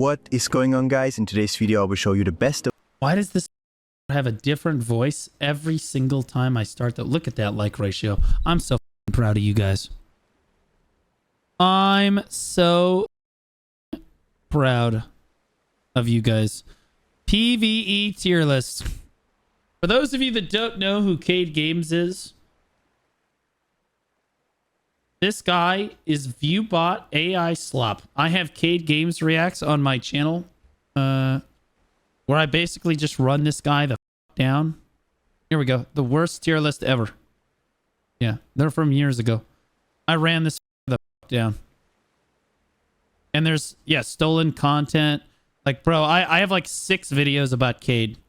What is going on, guys? In today's video, I will show you the best of... Why does this have a different voice every single time I start? Look at that like ratio. I'm so proud of you guys. I'm so proud of you guys. PvE tier list. For those of you that don't know who Cade Games is, this guy is Viewbot AI Slop. I have Cade Games Reacts on my channel, where I basically just run this guy the f down. Here we go. The worst tier list ever. Yeah, they're from years ago. I ran this the f down. And there's, yeah, stolen content. Like, bro, I have like 6 videos about Cade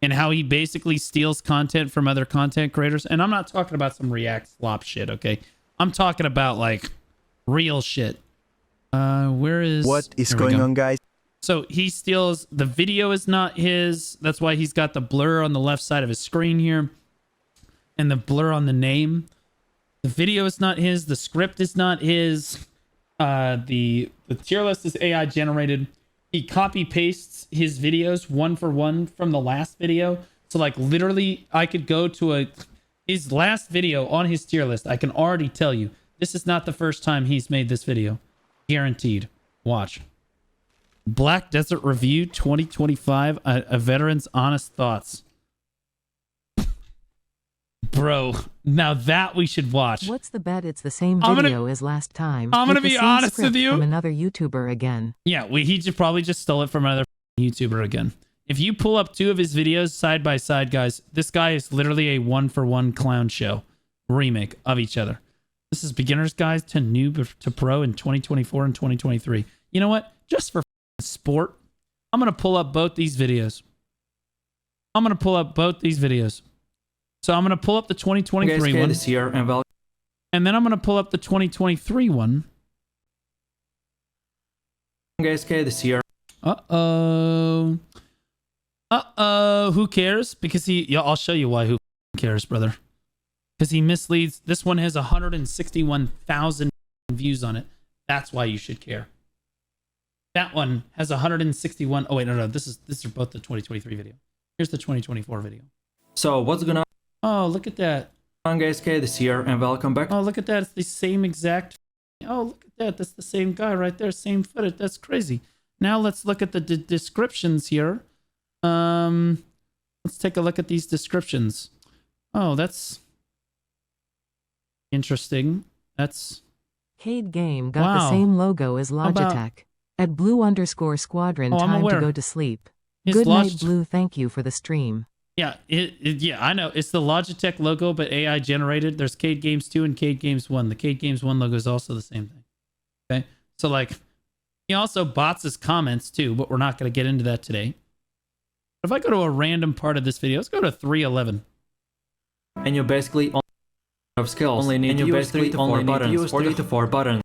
and how he basically steals content from other content creators. And I'm not talking about some React Slop shit, okay? I'm talking about like real shit. Where is... What is going on, guys? So he steals... The video is not his. That's why he's got the blur on the left side of his screen here. And the blur on the name. The video is not his. The script is not his. The tier list is AI generated. He copy pastes his videos one for one from the last video. So like literally I could go to his last video on his tier list. I can already tell you this is not the first time he's made this video. Guaranteed. Watch. Black Desert Review 2025, a veteran's honest thoughts. Bro, now that we should watch. What's the bet? It's the same video as last time. I'm gonna be honest with you. From another YouTuber again. Yeah, he probably just stole it from another YouTuber again. If you pull up 2 of his videos side by side, guys, this guy is literally a one-for-one clown show remake of each other. This is beginner's guide to noob to pro in 2024 and 2023. You know what? Just for sport, I'm gonna pull up both these videos. So I'm gonna pull up the 2023 one this year, and then I'm gonna pull up the 2023 one. This year. Who cares? Because I'll show you why. Who cares, brother? Because he misleads. This one has 161,000 views on it. That's why you should care. That one has 161. Oh wait, no. These are both the 2023 video. Here's the 2024 video. So what's gonna? Oh, look at that. Guys, this year, and welcome back. Oh, look at that. It's the same exact. Oh, look at that. That's the same guy right there. Same footage. That's crazy. Now let's look at the descriptions here. Let's take a look at these descriptions. Oh, that's interesting. That's... Cade Game got the same logo as Logitech. At Blue_Squadron, time to go to sleep. Good night, Blue. Thank you for the stream. Yeah, yeah, I know. It's the Logitech logo, but AI generated. There's Cade Games 2 and Cade Games 1. The Cade Games 1 logo is also the same thing. Okay? So, like, he also bots his comments, too, but we're not going to get into that today. If I go to a random part of this video, let's go to 311. And you basically only have skills. Only need to use 3 to 4 buttons.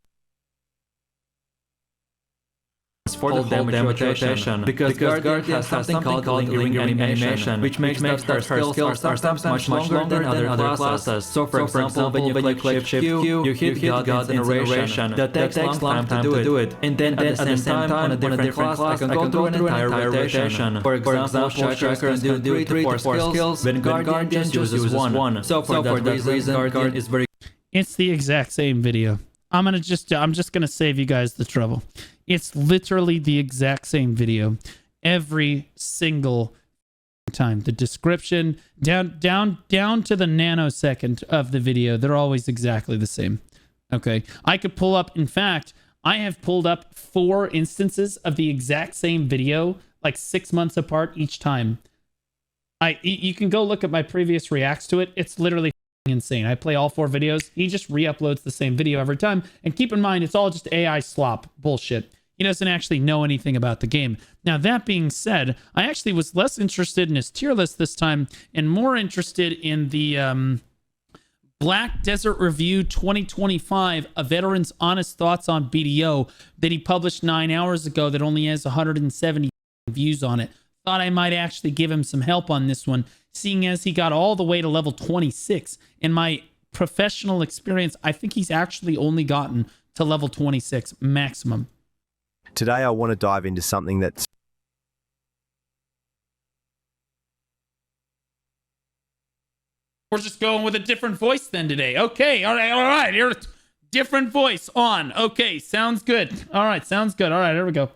For the whole mutation, because Guardian has something called lingering animation, which makes that her skills are sometimes much longer than other classes. So for example, when you click Shift Q, you hit God generation. That takes long time to do it. And then at the same time, on a different class, I can go through an entire rotation. For example, Striker can do 3 to 4 skills, when Guardian just uses 1. So for that reason, Guardian is very... It's the exact same video. I'm just gonna save you guys the trouble. It's literally the exact same video every single time. The description down to the nanosecond of the video, they're always exactly the same. Okay, I could pull up. In fact, I have pulled up 4 instances of the exact same video, like 6 months apart each time. You can go look at my previous reacts to it. It's literally insane. I play all 4 videos. He just re-uploads the same video every time. And keep in mind, it's all just AI slop bullshit. He doesn't actually know anything about the game. Now, that being said, I actually was less interested in his tier list this time and more interested in the Black Desert Review 2025, a veteran's honest thoughts on BDO that he published 9 hours ago that only has 170 views on it. Thought I might actually give him some help on this one, seeing as he got all the way to level 26. In my professional experience, I think he's actually only gotten to level 26 maximum. Today I want to dive into something that's We're just going with a different voice then today. Okay, all right. Here, different voice on. Okay, sounds good. All right, sounds good. All right, here we go.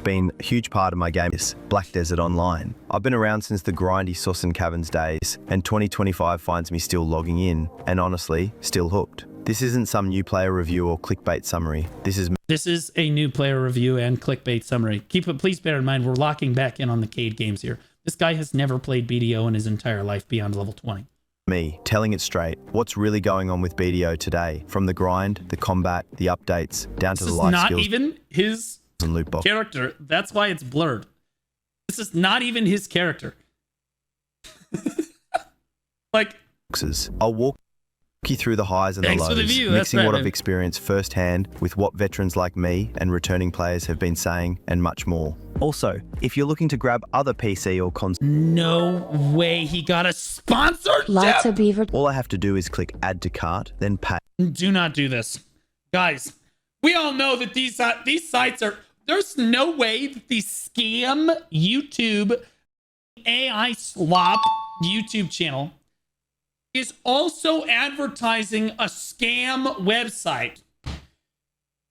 been a huge part of my game is Black Desert Online. I've been around since the grindy Sauce and Caverns days, and 2025 finds me still logging in, and honestly, still hooked. This isn't some new player review or clickbait summary. This is a new player review and clickbait summary. Please bear in mind, we're locking back in on the Cade games here. This guy has never played BDO in his entire life beyond level 20. Me telling it straight. What's really going on with BDO today? From the grind, the combat, the updates, down to the life skills. This is not even his and loot box character. That's why it's blurred. This is not even his character. Like, I'll walk you through the highs and the lows, mixing what I've experienced firsthand with what veterans like me and returning players have been saying, and much more. Also, if you're looking to grab other PC or console... No way he got a sponsorship! Lots of beaver... All I have to do is click add to cart, then pay. Do not do this. Guys, we all know that these sites are... There's no way that the scam YouTube AI Slop YouTube channel is also advertising a scam website.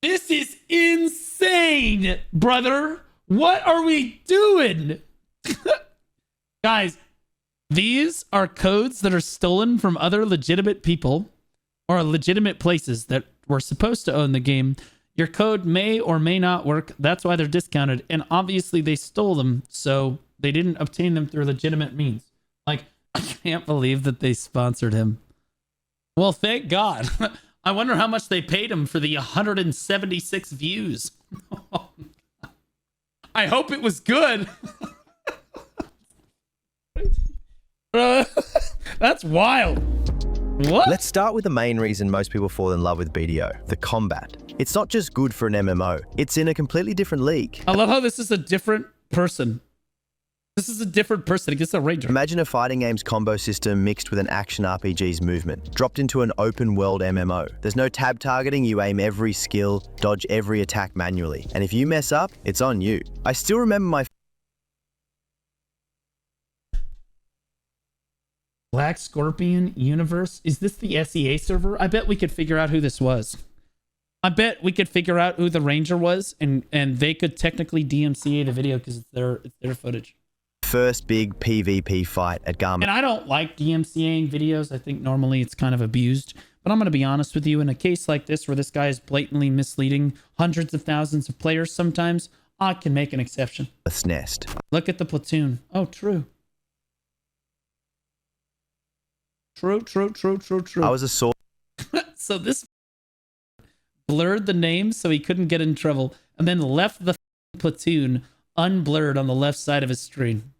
This is insane, brother. What are we doing? Guys, these are codes that are stolen from other legitimate people or legitimate places that were supposed to own the game. Your code may or may not work. That's why they're discounted. And obviously they stole them, so they didn't obtain them through legitimate means. Like, I can't believe that they sponsored him. Well, thank God. I wonder how much they paid him for the 176 views. I hope it was good. That's wild. What? Let's start with the main reason most people fall in love with BDO, the combat. It's not just good for an MMO, it's in a completely different league. I love how this is a different person. This is a different person against a ranger. Imagine a fighting game's combo system mixed with an action RPG's movement, dropped into an open world MMO. There's no tab targeting, you aim every skill, dodge every attack manually. And if you mess up, it's on you. I still remember my Black Scorpion Universe. Is this the SEA server? I bet we could figure out who this was. I bet we could figure out who the ranger was, and they could technically DMCA the video because it's their footage. First big PvP fight at Garmin. And I don't like DMCAing videos. I think normally it's kind of abused. But I'm going to be honest with you. In a case like this where this guy is blatantly misleading hundreds of thousands of players sometimes, I can make an exception. Nest. Look at the platoon. Oh, true. True. I was a sword. So this blurred the name so he couldn't get in trouble, and then left the platoon unblurred on the left side of his screen.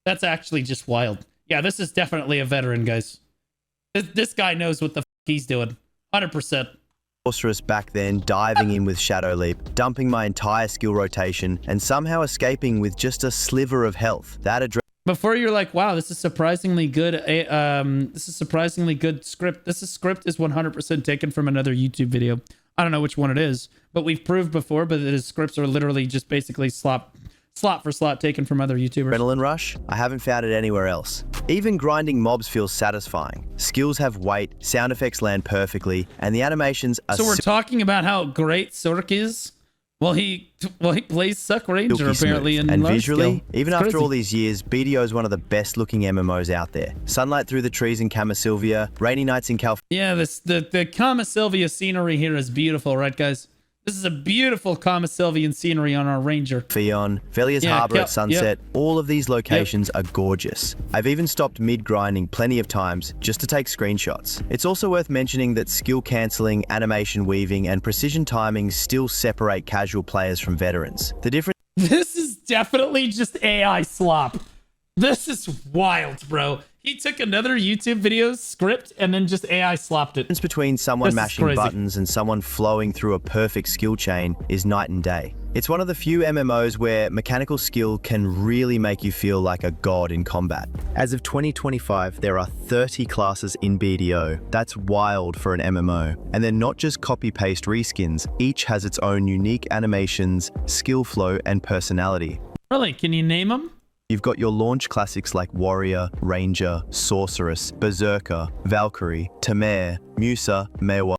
That's actually just wild. Yeah, this is definitely a veteran, guys. This guy knows what the he's doing. 100%. Sorceress back then, diving in with Shadow Leap, dumping my entire skill rotation, and somehow escaping with just a sliver of health. That address. Before you're like, wow, this is surprisingly good. This is surprisingly good script. This script is 100% taken from another YouTube video. I don't know which one it is, but we've proved before, but his scripts are literally just basically slot for slot taken from other YouTubers. Adrenaline rush? I haven't found it anywhere else. Even grinding mobs feels satisfying. Skills have weight, sound effects land perfectly, and the animations are... So we're talking about how great Sork is? Well, he plays Suck Ranger apparently in and visually, scale. Even after all these years, BDO is one of the best looking MMOs out there. Sunlight through the trees in Kama Sylvia, rainy nights in California. Yeah, the Kama Sylvia scenery here is beautiful, right, guys? This is a beautiful Kama Sylvian scenery on our Ranger. Fion, Velia's Harbor at sunset, all of these locations are gorgeous. I've even stopped mid-grinding plenty of times just to take screenshots. It's also worth mentioning that skill cancelling, animation weaving, and precision timing still separate casual players from veterans. The difference... This is definitely just AI Slop. This is wild, bro. He took another YouTube video script and then just AI slopped it. Between someone mashing buttons and someone flowing through a perfect skill chain is night and day. It's one of the few MMOs where mechanical skill can really make you feel like a god in combat. As of 2025, there are 30 classes in BDO. That's wild for an MMO. And they're not just copy-paste reskins. Each has its own unique animations, skill flow, and personality. Really? Can you name them? You've got your launch classics like Warrior, Ranger, Sorceress, Berserker, Valkyrie, Tamir, Musa, Mewa.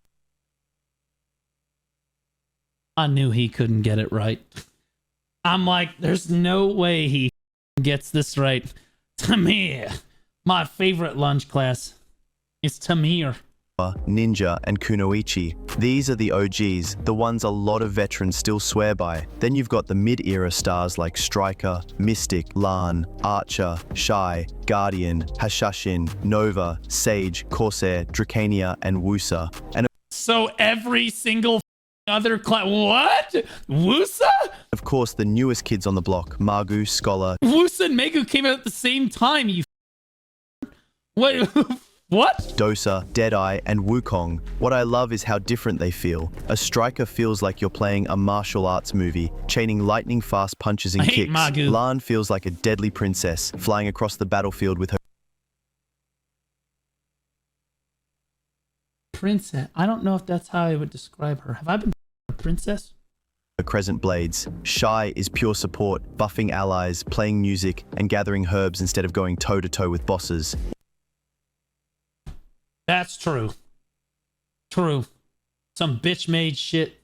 I knew he couldn't get it right. I'm like, there's no way he gets this right. Tamir. My favorite lunch class is Tamir. Ninja, and Kunoichi. These are the OGs, the ones a lot of veterans still swear by. Then you've got the mid-era stars like Striker, Mystic, Lan, Archer, Shy, Guardian, Hashashin, Nova, Sage, Corsair, Dracania, and Wusa. And so every single other class. What? Wusa? Of course, the newest kids on the block, Magu, Scholar. Wusa and Megu came out at the same time, you What? What? Dosa, Deadeye, and Wukong. What I love is how different they feel. A striker feels like you're playing a martial arts movie, chaining lightning-fast punches and kicks. Magu. Lan feels like a deadly princess, flying across the battlefield with her princess. I don't know if that's how I would describe her. Have I been a princess? crescent blades. Shy is pure support, buffing allies, playing music, and gathering herbs instead of going toe-to-toe with bosses. That's true. True. Some bitch-made shit.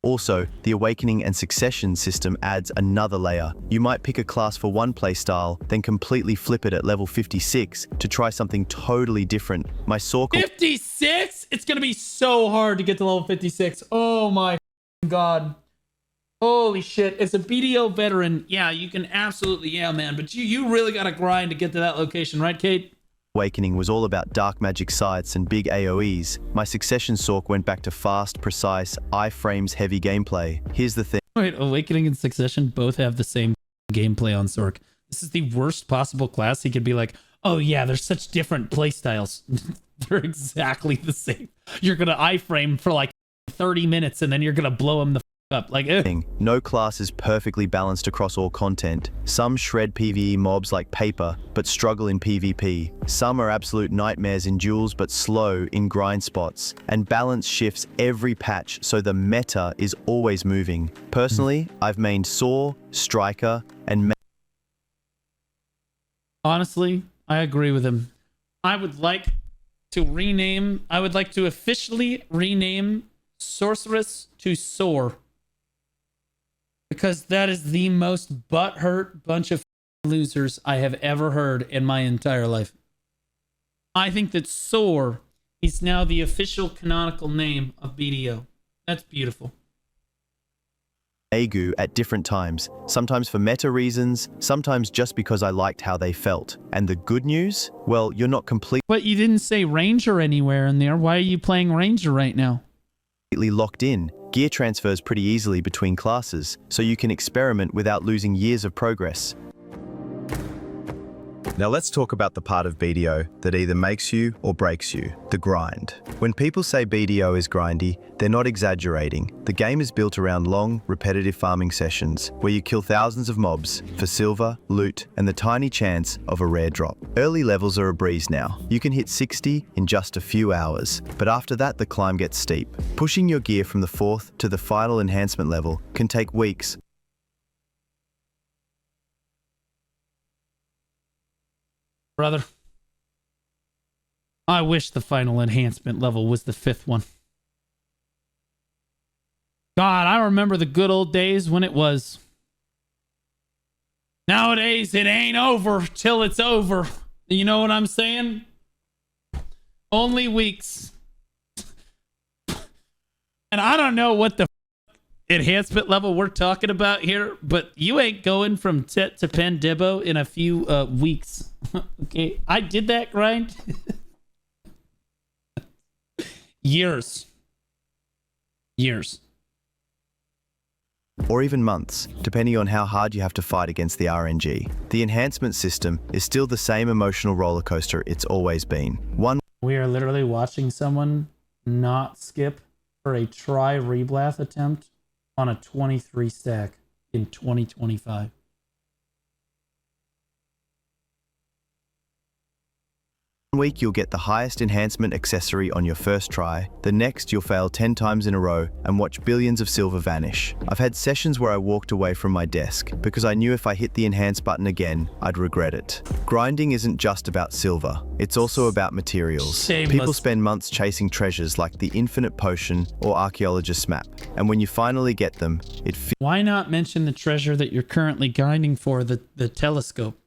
Also, the Awakening and Succession system adds another layer. You might pick a class for one playstyle, then completely flip it at level 56 to try something totally different. My Sorkle... 56? It's gonna be so hard to get to level 56. Oh my god. Holy shit. As a BDO veteran, yeah, you can absolutely, yeah, man. But you really gotta grind to get to that location, right, Kate? Awakening was all about dark magic sights and big AoEs. My Succession Sork went back to fast, precise, iframes heavy gameplay. Here's the thing. Wait, Awakening and Succession both have the same gameplay on Sork. This is the worst possible class. He could be like, oh yeah, there's such different playstyles. They're exactly the same. You're gonna iframe for like 30 minutes and then you're gonna blow him the up. Like, no class is perfectly balanced across all content. Some shred PvE mobs like Paper, but struggle in PvP. Some are absolute nightmares in duels, but slow in grind spots. And balance shifts every patch, so the meta is always moving. Personally, I've mained Saw, Striker, and... Honestly, I agree with him. I would like to officially rename Sorceress to Soar. Because that is the most butthurt bunch of losers I have ever heard in my entire life. I think that Soar is now the official canonical name of BDO. That's beautiful. Agu at different times, sometimes for meta reasons, sometimes just because I liked how they felt. And the good news? Well, you're not completely But you didn't say Ranger anywhere in there. Why are you playing Ranger right now? Locked in. Gear transfers pretty easily between classes, so you can experiment without losing years of progress. Now let's talk about the part of BDO that either makes you or breaks you, the grind. When people say BDO is grindy, they're not exaggerating. The game is built around long, repetitive farming sessions, where you kill thousands of mobs for silver, loot, and the tiny chance of a rare drop. Early levels are a breeze now. You can hit 60 in just a few hours, but after that the climb gets steep. Pushing your gear from the 4th to the final enhancement level can take weeks. Brother, I wish the final enhancement level was the 5th one. God, I remember the good old days when it was. Nowadays, it ain't over till it's over. You know what I'm saying? Only weeks. And I don't know what the enhancement level we're talking about here, but you ain't going from Tet to Pandebo in a few weeks. Okay, I did that grind. Years. Or even months, depending on how hard you have to fight against the RNG. The enhancement system is still the same emotional roller coaster it's always been. We are literally watching someone not skip for a try reblath attempt on a 23 stack in 2025. One week you'll get the highest enhancement accessory on your first try. The next you'll fail 10 times in a row and watch billions of silver vanish. I've had sessions where I walked away from my desk because I knew if I hit the enhance button again, I'd regret it. Grinding isn't just about silver, it's also about materials. Shameless. People spend months chasing treasures like the infinite potion or archaeologist's map, and when you finally get them, it feels... Why not mention the treasure that you're currently grinding for, the telescope?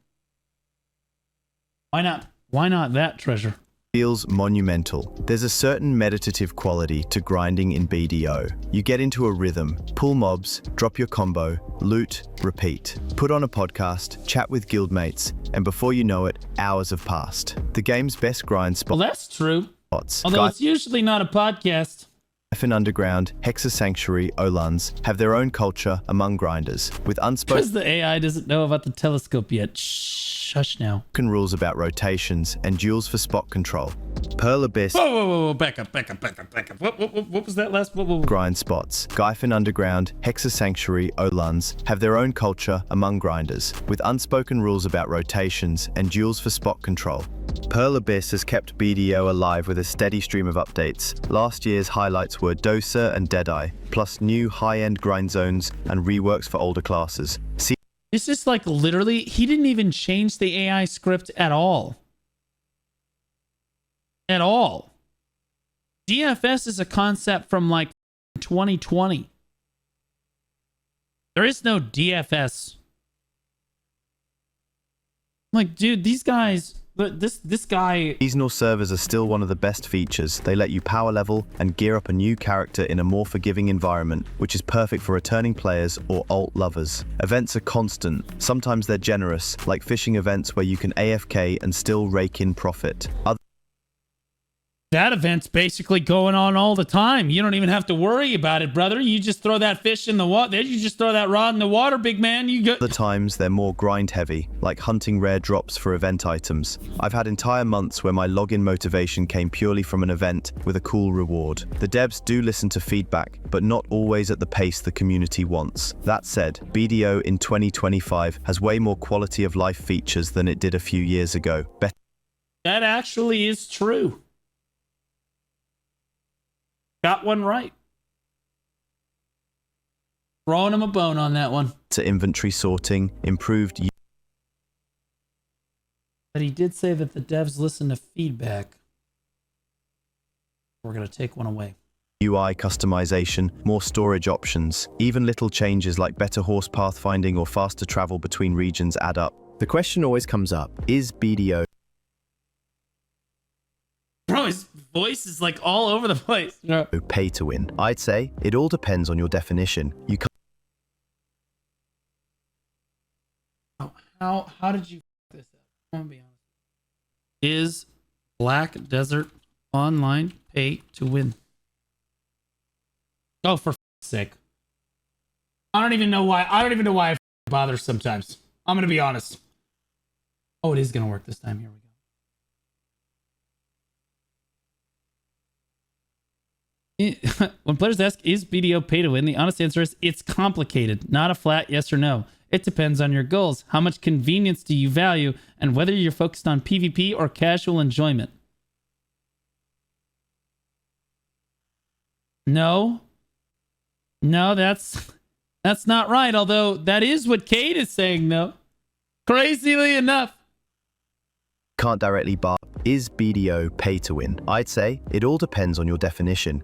Why not? Why not that treasure? Feels monumental. There's a certain meditative quality to grinding in BDO. You get into a rhythm, pull mobs, drop your combo, loot, repeat. Put on a podcast, chat with guildmates, and before you know it, hours have passed. The game's best grind Well, that's true. Although it's usually not a podcast. Gryphon Underground, Hexa Sanctuary, Olans have their own culture among grinders, with unspoken Because the AI doesn't know about the telescope yet. Shh, hush now. rules about rotations and duels for spot control. Pearl Abyss Whoa, back up. What was that last? Whoa. grind spots. Gryphon Underground, Hexa Sanctuary, Olans have their own culture among grinders, with unspoken rules about rotations and duels for spot control. Pearl Abyss has kept BDO alive with a steady stream of updates. Last year's highlights were Dosa and Deadeye, plus new high-end grind zones and reworks for older classes. This is like literally, he didn't even change the AI script at all. At all. DFS is a concept from like 2020. There is no DFS. Like, dude, these guys, this guy... Seasonal servers are still one of the best features. They let you power level and gear up a new character in a more forgiving environment, which is perfect for returning players or alt lovers. Events are constant. Sometimes they're generous, like fishing events where you can AFK and still rake in profit. That event's basically going on all the time. You don't even have to worry about it, brother. You just throw that fish in the water. You just throw that rod in the water, big man. You go. Other times, they're more grind heavy, like hunting rare drops for event items. I've had entire months where my login motivation came purely from an event with a cool reward. The devs do listen to feedback, but not always at the pace the community wants. That said, BDO in 2025 has way more quality of life features than it did a few years ago. That actually is true. Got one right. Throwing him a bone on that one. To inventory sorting, improved... But he did say that the devs listen to feedback. We're going to take one away. UI customization, more storage options, even little changes like better horse pathfinding or faster travel between regions add up. The question always comes up, is BDO... Bro, his voice is like all over the place. No. Pay to win? I'd say it all depends on your definition. You can't... How did you f this up? I'm gonna be honest. Is Black Desert Online pay to win? Oh, for sake. I don't even know why I bother sometimes. I'm gonna be honest. Oh, it is gonna work this time. Here we go. When players ask, is BDO pay to win? The honest answer is it's complicated, not a flat yes or no. It depends on your goals, how much convenience do you value, and whether you're focused on PvP or casual enjoyment. No, that's not right. Although that is what Kate is saying, though. Crazily enough. Can't directly bar. Is BDO pay to win? I'd say it all depends on your definition.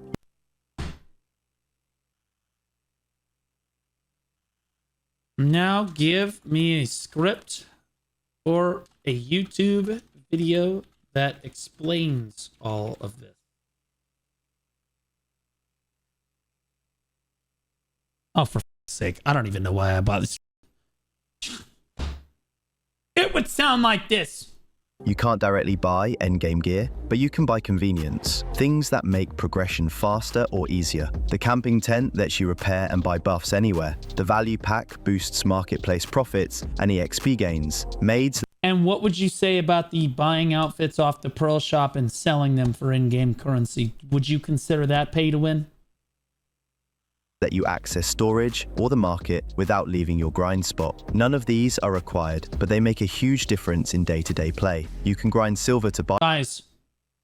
Now give me a script or a YouTube video that explains all of this. Oh, for f***'s sake. I don't even know why I bought this. It would sound like this. You can't directly buy endgame gear, but you can buy convenience. Things that make progression faster or easier. The camping tent lets you repair and buy buffs anywhere. The value pack boosts marketplace profits and EXP gains. Maids... And what would you say about the buying outfits off the Pearl shop and selling them for in-game currency? Would you consider that pay to win? Let you access storage or the market without leaving your grind spot. None of these are required, but they make a huge difference in day-to-day play. You can grind silver to buy. Guys,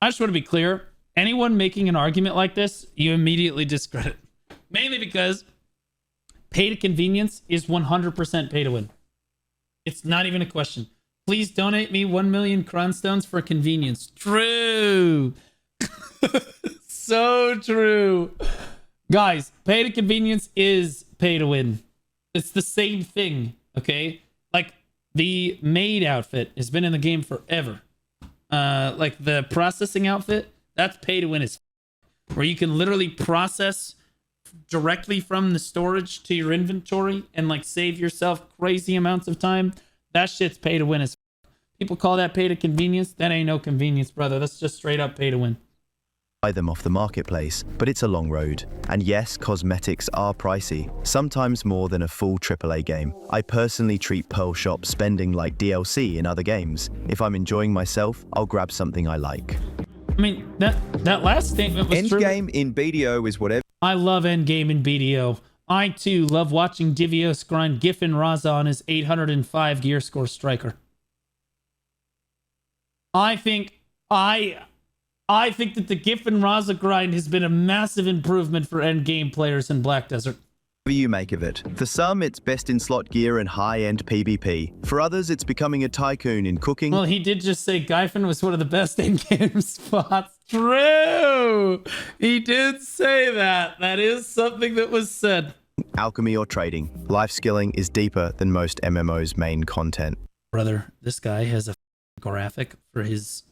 I just want to be clear. Anyone making an argument like this, you immediately discredit. Mainly because pay to convenience is 100% pay to win. It's not even a question. Please donate me 1 million cronstones for convenience. True. So true. Guys, pay to convenience is pay to win. It's the same thing, okay? Like, the maid outfit has been in the game forever. Like, the processing outfit, that's pay to win. Where you can literally process directly from the storage to your inventory and, like, save yourself crazy amounts of time. That shit's pay to win. People call that pay to convenience. That ain't no convenience, brother. That's just straight up pay to win. Buy them off the marketplace, but it's a long road. And yes, cosmetics are pricey, sometimes more than a full AAA game. I personally treat Pearl Shop spending like DLC in other games. If I'm enjoying myself, I'll grab something I like. I mean, that last statement was true. Endgame in BDO is whatever. I love endgame in BDO. I too love watching Divios grind Giffen Raza on his 805 gear score striker. I think that the Giffen Raza grind has been a massive improvement for endgame players in Black Desert. Whatever you make of it. For some, it's best in slot gear and high-end PvP. For others, it's becoming a tycoon in cooking. Well, he did just say Giffen was one of the best endgame spots. True! He did say that. That is something that was said. Alchemy or trading. Life skilling is deeper than most MMO's main content. Brother, this guy has a graphic for his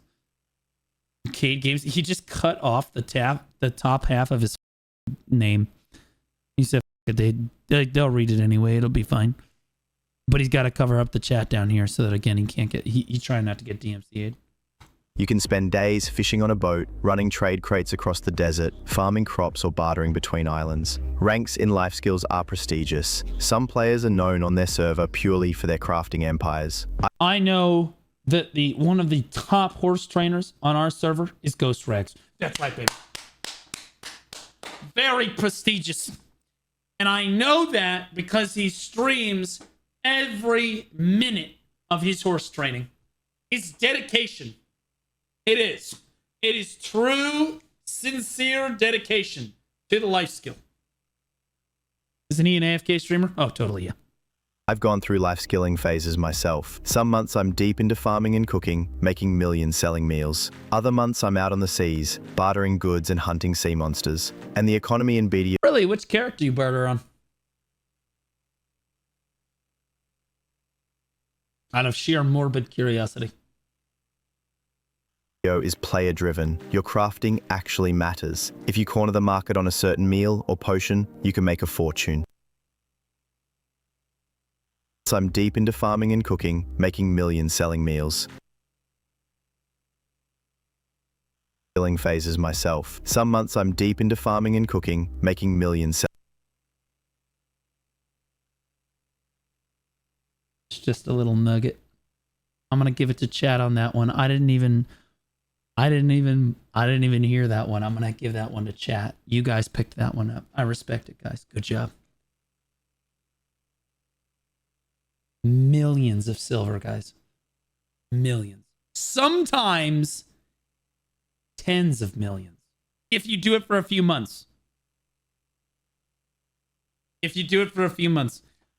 arcade games. He just cut off the top half of his name. He said, they'll read it anyway. It'll be fine. But he's got to cover up the chat down here so that, again, he can't get... He's trying not to get DMCA'd. You can spend days fishing on a boat, running trade crates across the desert, farming crops or bartering between islands. Ranks in life skills are prestigious. Some players are known on their server purely for their crafting empires. I know that one of the top horse trainers on our server is Ghost Rex. That's right, baby. Very prestigious. And I know that because he streams every minute of his horse training. It's dedication. It is. It is true, sincere dedication to the life skill. Isn't he an AFK streamer? Oh, totally, yeah. I've gone through life skilling phases myself. Some months I'm deep into farming and cooking, making millions selling meals. Other months I'm out on the seas, bartering goods and hunting sea monsters. And the economy in BDO... Really, which character do you barter on? Out of sheer morbid curiosity. Is player driven. Your crafting actually matters. If you corner the market on a certain meal or potion, you can make a fortune. So I'm deep into farming and cooking, making millions selling meals. Skilling phases myself. Some months I'm deep into farming and cooking, making millions. It's just a little nugget. I'm gonna give it to chat on that one. I didn't even hear that one. I'm gonna give that one to chat. You guys picked that one up. I respect it, guys. Good job. Millions of silver, guys. Millions. Sometimes tens of millions. If you do it for a few months.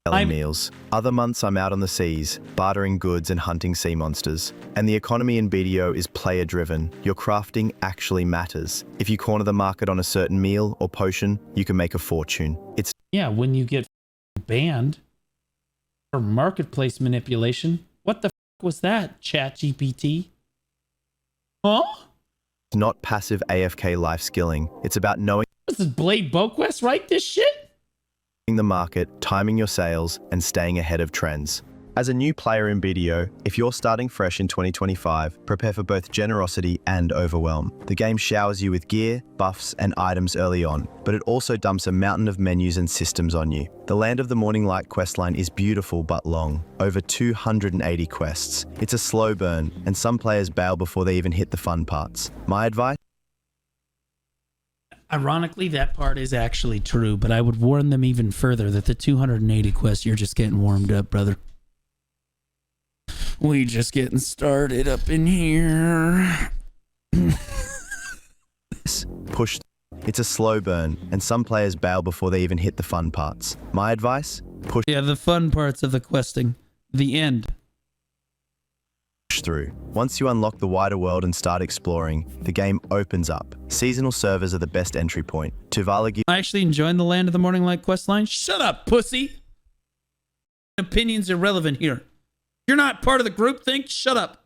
Selling meals. Other months I'm out on the seas, bartering goods and hunting sea monsters. And the economy in BDO is player driven. Your crafting actually matters. If you corner the market on a certain meal or potion, you can make a fortune. Yeah, when you get banned for marketplace manipulation. What the was that, ChatGPT? Huh? It's not passive AFK life skilling. It's about knowing... This is Blade Boquest, right? This shit? ...the market, timing your sales, and staying ahead of trends. As a new player in BDO, if you're starting fresh in 2025, prepare for both generosity and overwhelm. The game showers you with gear, buffs, and items early on, but it also dumps a mountain of menus and systems on you. The Land of the Morning Light questline is beautiful but long, over 280 quests. It's a slow burn, and some players bail before they even hit the fun parts. My advice? Ironically, that part is actually true, but I would warn them even further that the 280 quest, you're just getting warmed up, brother. We just getting started up in here. Push. It's a slow burn, and some players bail before they even hit the fun parts. My advice? Push. Yeah, the fun parts of the questing. The end. Through. Once you unlock the wider world and start exploring, the game opens up. Seasonal servers are the best entry point. Tuvala. I actually enjoyed the Land of the Morning Light questline. Shut up, pussy. Opinions irrelevant here. You're not part of the group think. Shut up.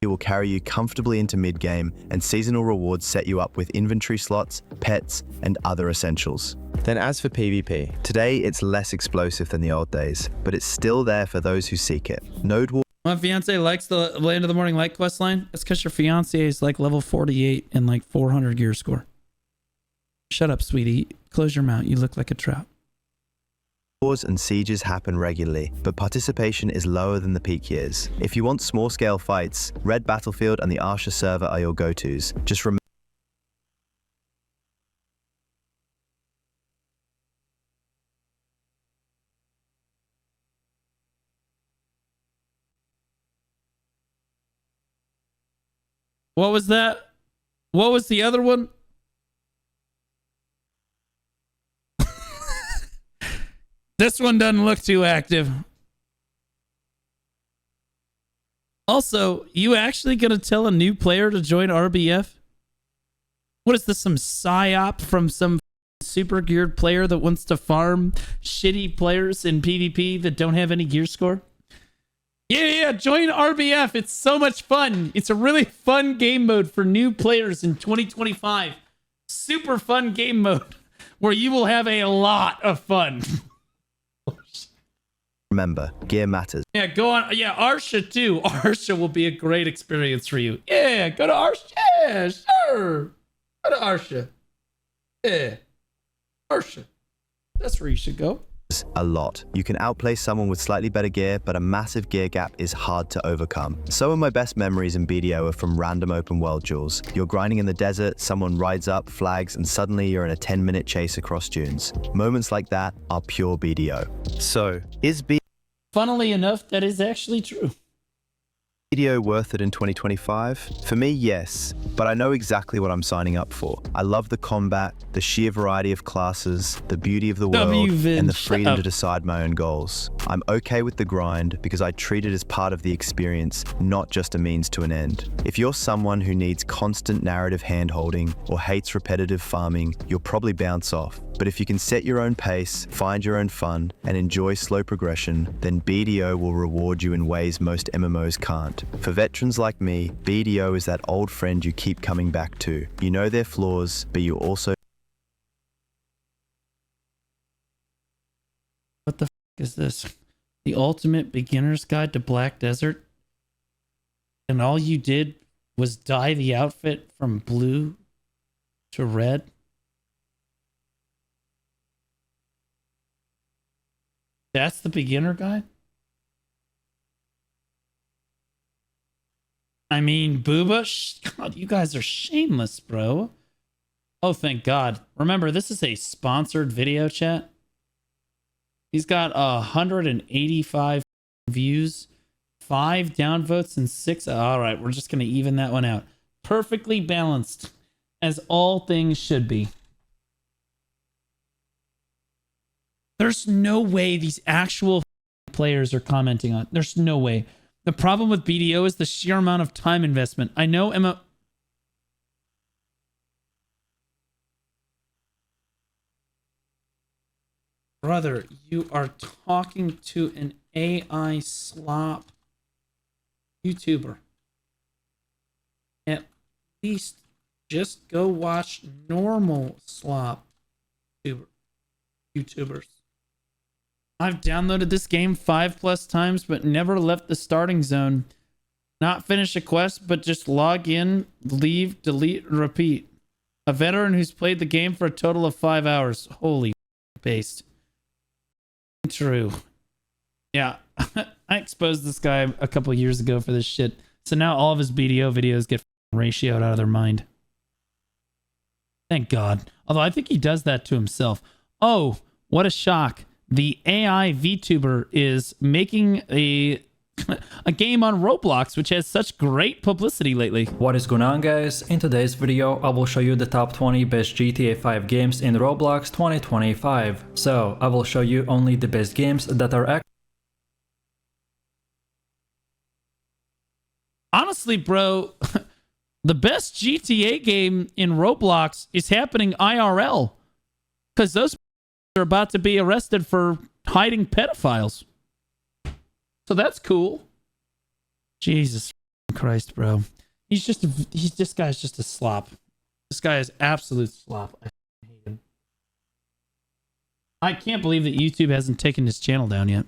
It will carry you comfortably into mid-game, and seasonal rewards set you up with inventory slots, pets, and other essentials. Then as for PvP, today it's less explosive than the old days, but it's still there for those who seek it. Node War. My fiance likes the Land of the Morning Light questline. That's because your fiance is like level 48 and like 400 gear score. Shut up, sweetie. Close your mouth. You look like a trout. Wars and sieges happen regularly, but participation is lower than the peak years. If you want small-scale fights, Red Battlefield and the Arsha server are your go-tos. Just remember. What was that? What was the other one? This one doesn't look too active. Also, you actually gonna tell a new player to join RBF? What is this, some psyop from some super geared player that wants to farm shitty players in PvP that don't have any gear score? Yeah, join RBF. It's so much fun. It's a really fun game mode for new players in 2025. Super fun game mode where you will have a lot of fun. Remember, gear matters. Yeah, go on. Yeah, Arsha too. Arsha will be a great experience for you. Yeah, go to Arsha. Yeah, sure. Go to Arsha. Yeah. Arsha. That's where you should go. A lot. You can outplay someone with slightly better gear, but a massive gear gap is hard to overcome. Some of my best memories in BDO are from random open world duels. You're grinding in the desert, someone rides up, flags, and suddenly you're in a 10-minute chase across dunes. Moments like that are pure BDO. So, is Funnily enough, that is actually true. BDO worth it in 2025? For me, yes, but I know exactly what I'm signing up for. I love the combat, the sheer variety of classes, the beauty of the world, and the freedom to decide my own goals. I'm okay with the grind because I treat it as part of the experience, not just a means to an end. If you're someone who needs constant narrative hand-holding or hates repetitive farming, you'll probably bounce off. But if you can set your own pace, find your own fun, and enjoy slow progression, then BDO will reward you in ways most MMOs can't. For veterans like me, BDO is that old friend you keep coming back to. You know their flaws, but you also... What the f*** is this? The ultimate beginner's guide to Black Desert? And all you did was dye the outfit from blue to red? That's the beginner guide? I mean, Booba? God, you guys are shameless, bro. Oh, thank God. Remember, this is a sponsored video, chat. He's got 185 views, 5 downvotes, and 6... All right, we're just going to even that one out. Perfectly balanced, as all things should be. There's no way these actual players are commenting on it. There's no way. The problem with BDO is the sheer amount of time investment. I know Emma... Brother, you are talking to an AI slop YouTuber. At least just go watch normal slop YouTubers. I've downloaded this game 5+ times, but never left the starting zone. Not finish a quest, but just log in, leave, delete, repeat. A veteran who's played the game for a total of 5 hours. Holy paste. True. Yeah, I exposed this guy a couple years ago for this shit. So now all of his BDO videos get ratioed out of their mind. Thank God. Although I think he does that to himself. Oh, what a shock. The AI VTuber is making a game on Roblox, which has such great publicity lately. What is going on, guys? In today's video, I will show you the top 20 best GTA 5 games in Roblox 2025. So, I will show you only the best games that are honestly, bro, the best GTA game in Roblox is happening IRL. Because those are about to be arrested for hiding pedophiles. So that's cool. Jesus Christ, bro. This guy's just a slop. This guy is absolute slop. I hate him. I can't believe that YouTube hasn't taken his channel down yet.